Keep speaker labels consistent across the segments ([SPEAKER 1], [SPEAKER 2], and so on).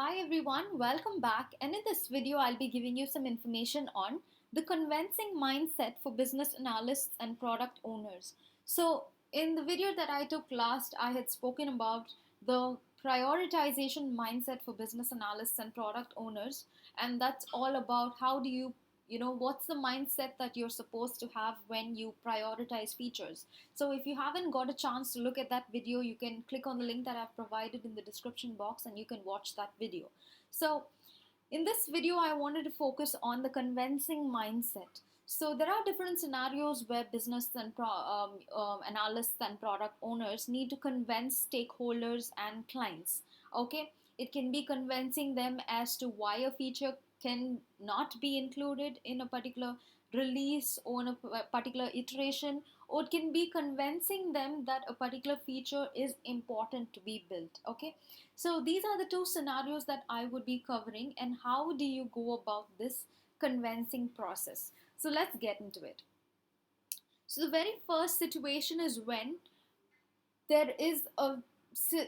[SPEAKER 1] Hi everyone, welcome back. And in this video, I'll be giving you some information on the convincing mindset for business analysts and product owners. So, in the video that I took last, I had spoken about the prioritization mindset for business analysts and product owners, and that's all about how do you what's the mindset that you're supposed to have when you prioritize features. So if you haven't got a chance to look at that video, you can click on the link that I've provided in the description box and you can watch that video. So in this video, I wanted to focus on the convincing mindset. So there are different scenarios where business and analysts and product owners need to convince stakeholders and clients. Okay, it can be convincing them as to why a feature can not be included in a particular release or in a particular iteration, or it can be convincing them that a particular feature is important to be built. Okay, so these are the two scenarios that I would be covering, and how do you go about this convincing process. So let's get into it. So the very first situation is when there is a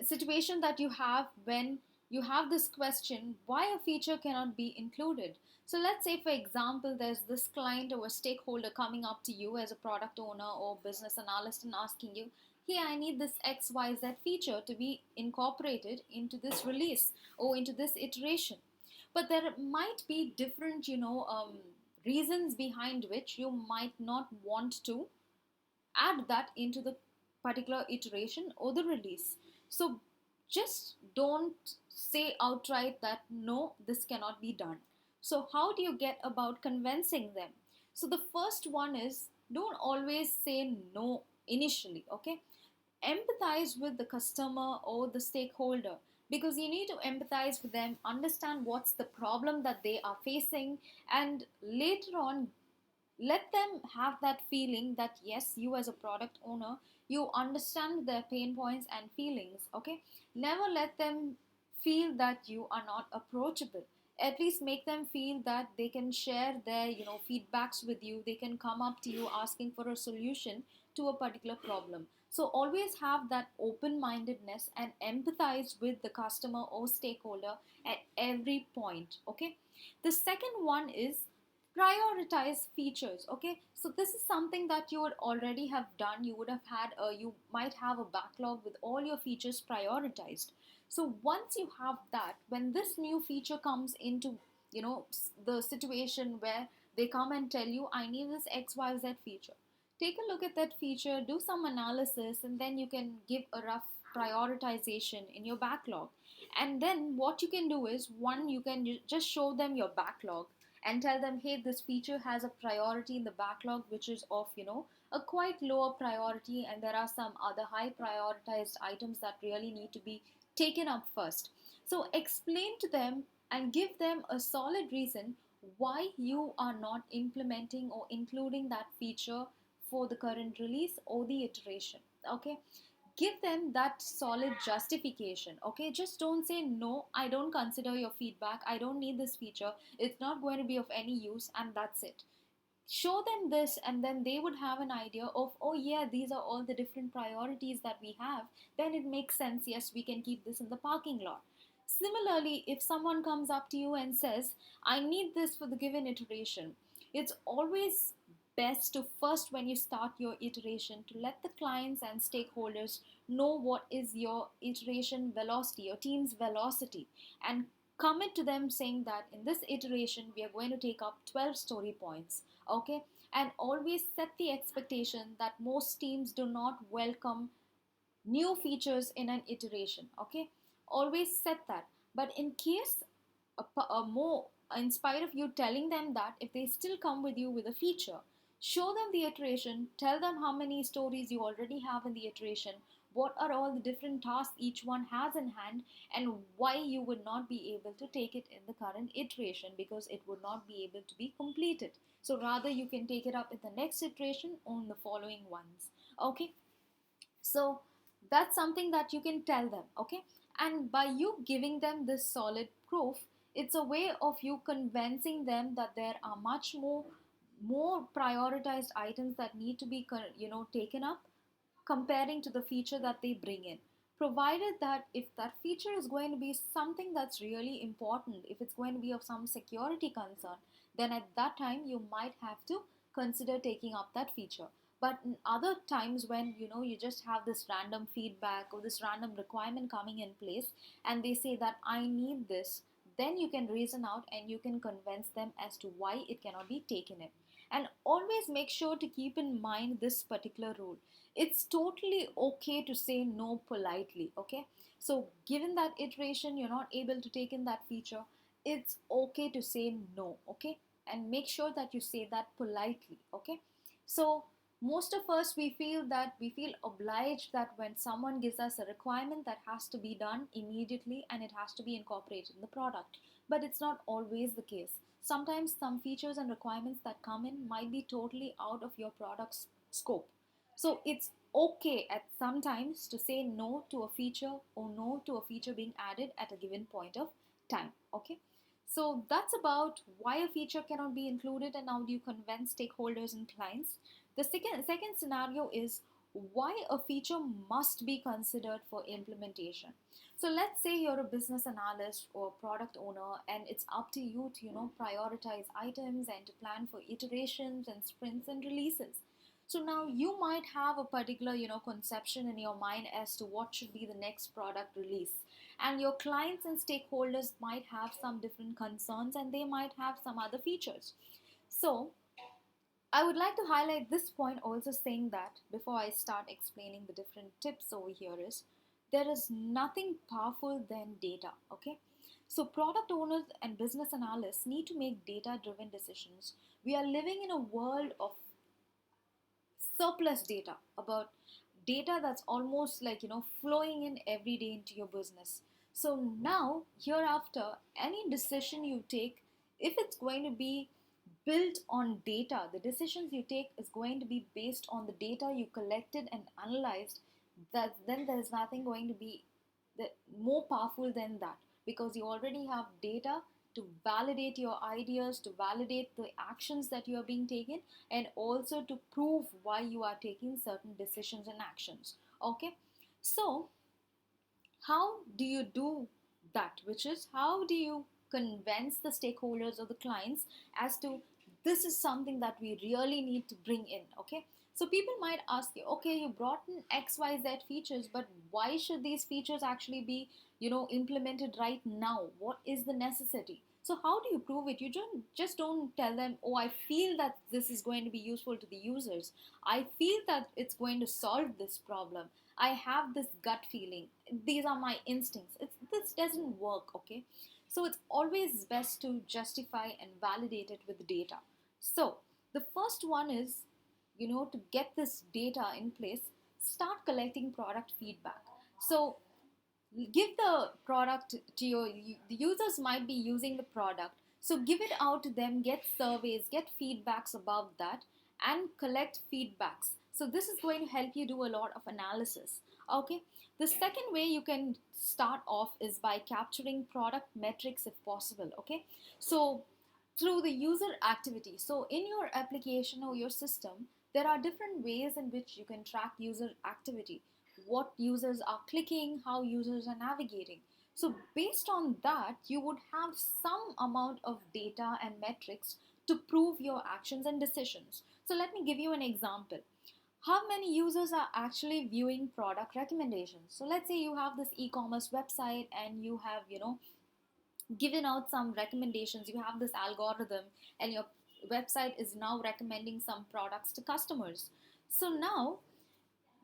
[SPEAKER 1] situation that you have when you have this question why a feature cannot be included. So let's say, for example, there's this client or a stakeholder coming up to you as a product owner or business analyst and asking you, hey, I need this XYZ feature to be incorporated into this release or into this iteration. But there might be different, reasons behind which you might not want to add that into the particular iteration or the release. So just don't say outright that no, this cannot be done. So, how do you get about convincing them? So, the first one is don't always say no initially, okay? Empathize with the customer or the stakeholder, because you need to empathize with them, understand what's the problem that they are facing, and later on let them have that feeling that yes, you as a product owner, you understand their pain points and feelings. Okay, never let them feel that you are not approachable. At least make them feel that they can share their feedbacks with you, they can come up to you asking for a solution to a particular problem. So always have that open mindedness and empathize with the customer or stakeholder at every point. Okay, the second one is prioritize features. Okay, so this is something that you would already have done. You would have had you might have a backlog with all your features prioritized. So once you have that, when this new feature comes into the situation where they come and tell you, I need this XYZ feature, take a look at that feature, do some analysis, and then you can give a rough prioritization in your backlog. And then what you can do is, one, you can just show them your backlog and tell them, hey, this feature has a priority in the backlog which is of a quite lower priority, and there are some other high prioritized items that really need to be taken up first. So explain to them and give them a solid reason why you are not implementing or including that feature for the current release or the iteration. Okay, give them that solid justification. Okay, just don't say no, I don't consider your feedback, I don't need this feature, it's not going to be of any use, and that's it. Show them this, and then they would have an idea of, oh yeah, these are all the different priorities that we have, then it makes sense, yes, we can keep this in the parking lot. Similarly, if someone comes up to you and says, I need this for the given iteration, it's always best to first, when you start your iteration, to let the clients and stakeholders know what is your iteration velocity, your team's velocity, and commit to them saying that in this iteration we are going to take up 12 story points. Okay, and always set the expectation that most teams do not welcome new features in an iteration. Okay, always set that. But in case a more, in spite of you telling them that, if they still come with you with a feature, show them the iteration, tell them how many stories you already have in the iteration, what are all the different tasks each one has in hand, and why you would not be able to take it in the current iteration because it would not be able to be completed. So rather you can take it up in the next iteration on the following ones. Okay, so that's something that you can tell them. Okay, and by you giving them this solid proof, it's a way of you convincing them that there are much more prioritized items that need to be taken up, comparing to the feature that they bring in. provided that if that feature is going to be something that's really important, if it's going to be of some security concern, then at that time you might have to consider taking up that feature. But in other times when you just have this random feedback or this random requirement coming in place and they say that I need this, then you can reason out and you can convince them as to why it cannot be taken in. And always make sure to keep in mind this particular rule: it's totally okay to say no politely. Okay, so given that iteration you're not able to take in that feature, it's okay to say no. Okay, and make sure that you say that politely. Okay, so most of us, we feel obliged that when someone gives us a requirement, that has to be done immediately and it has to be incorporated in the product. But it's not always the case. Sometimes some features and requirements that come in might be totally out of your product's scope. So it's okay at sometimes to say no to a feature or no to a feature being added at a given point of time. Okay, so that's about why a feature cannot be included and how do you convince stakeholders and clients. The second scenario is why a feature must be considered for implementation. So let's say you're a business analyst or product owner and it's up to you to prioritize items and to plan for iterations and sprints and releases. So now you might have a particular conception in your mind as to what should be the next product release, and your clients and stakeholders might have some different concerns and they might have some other features. So I would like to highlight this point also, saying that before I start explaining the different tips over here is there is nothing powerful than data. Okay, so product owners and business analysts need to make data driven decisions. We are living in a world of surplus data, about data that's almost like flowing in every day into your business. So now hereafter, any decision you take, if it's going to be built on data, the decisions you take is going to be based on the data you collected and analyzed, that then there's nothing going to be more powerful than that, because you already have data to validate your ideas, to validate the actions that you are being taken, and also to prove why you are taking certain decisions and actions. Okay, so how do you do that? Which is, how do you convince the stakeholders or the clients as to this is something that we really need to bring in? Okay, so people might ask you, okay, you brought in XYZ features, but why should these features actually be implemented right now? What is the necessity? So how do you prove it? You just don't tell them, oh, I feel that this is going to be useful to the users, I feel that it's going to solve this problem, I have this gut feeling, these are my instincts. This doesn't work. Okay, so it's always best to justify and validate it with data. So the first one is, to get this data in place, start collecting product feedback. So give the product to the users might be using the product, so give it out to them, get surveys, get feedbacks about that, and collect feedbacks. So this is going to help you do a lot of analysis. Okay, the second way you can start off is by capturing product metrics if possible. Okay, so through the user activity, so in your application or your system, there are different ways in which you can track user activity, what users are clicking, how users are navigating. So based on that, you would have some amount of data and metrics to prove your actions and decisions. So let me give you an example. How many users are actually viewing product recommendations? So let's say you have this e-commerce website and you have, given out some recommendations, you have this algorithm and your website is now recommending some products to customers. So now,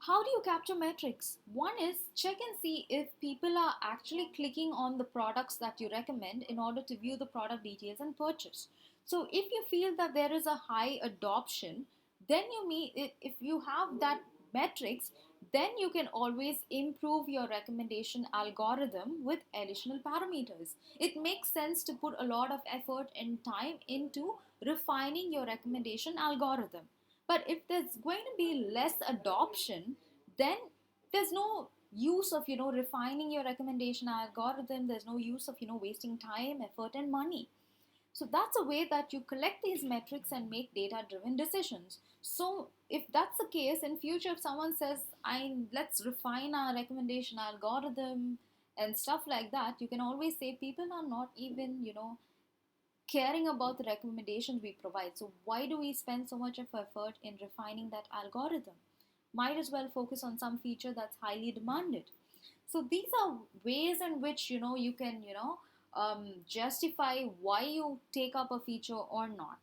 [SPEAKER 1] how do you capture metrics? One is, check and see if people are actually clicking on the products that you recommend in order to view the product details and purchase. So if you feel that there is a high adoption, then if you have that metrics, then you can always improve your recommendation algorithm with additional parameters. It makes sense to put a lot of effort and time into refining your recommendation algorithm. But if there's going to be less adoption, then there's no use of refining your recommendation algorithm. There's no use of wasting time, effort, and money. So that's a way that you collect these metrics and make data driven decisions. So if that's the case in future, if someone says, I let's refine our recommendation algorithm and stuff like that, you can always say people are not even, caring about the recommendations we provide. So why do we spend so much of effort in refining that algorithm? Might as well focus on some feature that's highly demanded. So these are ways in which you can justify why you take up a feature or not.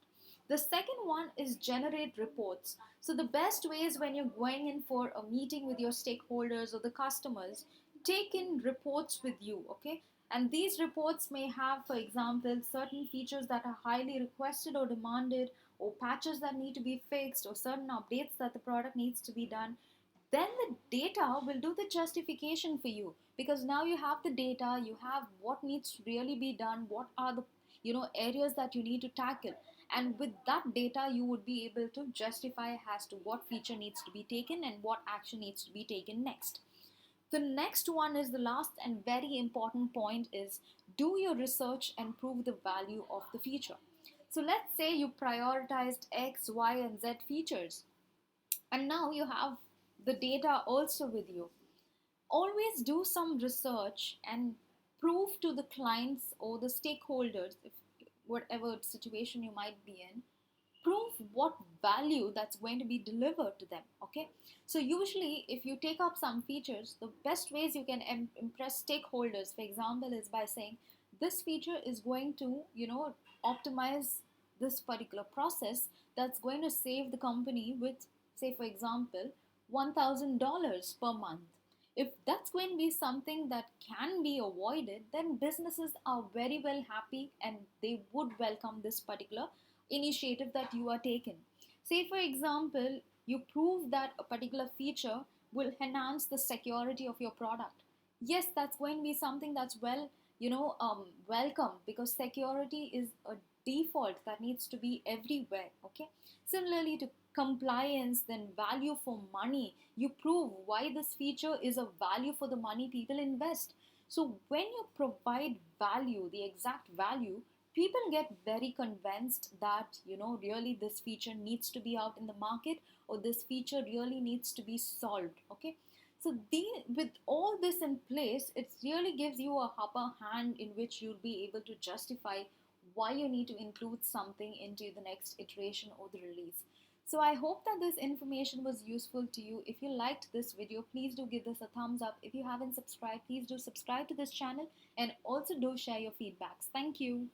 [SPEAKER 1] The second one is generate reports. So the best way is when you're going in for a meeting with your stakeholders or the customers, take in reports with you, okay? And these reports may have, for example, certain features that are highly requested or demanded, or patches that need to be fixed, or certain updates that the product needs to be done. Then the data will do the justification for you, because now you have the data, you have what needs to really be done, what are the areas that you need to tackle, and with that data you would be able to justify as to what feature needs to be taken and what action needs to be taken next. The next one is the last and very important point is do your research and prove the value of the feature. So let's say you prioritized X, Y, and Z features, and now you have the data also with you. Always do some research and prove to the clients or the stakeholders, if whatever situation you might be in, prove what value that's going to be delivered to them. Okay, so usually if you take up some features, the best ways you can impress stakeholders, for example, is by saying this feature is going to optimize this particular process that's going to save the company with, say for example, $1000 per month. If that's going to be something that can be avoided, then businesses are very well happy and they would welcome this particular initiative that you are taking. Say, for example, you prove that a particular feature will enhance the security of your product. Yes, that's going to be something that's welcome, because security is a default that needs to be everywhere. Okay. Similarly to compliance, then value for money. You prove why this feature is a value for the money people invest. So when you provide value, the exact value, people get very convinced that really this feature needs to be out in the market, or this feature really needs to be solved. Okay, so with all this in place, it really gives you a upper hand in which you'll be able to justify why you need to include something into the next iteration or the release. So I hope that this information was useful to you. If you liked this video, please do give this a thumbs up. If you haven't subscribed, please do subscribe to this channel, and also do share your feedbacks. Thank you.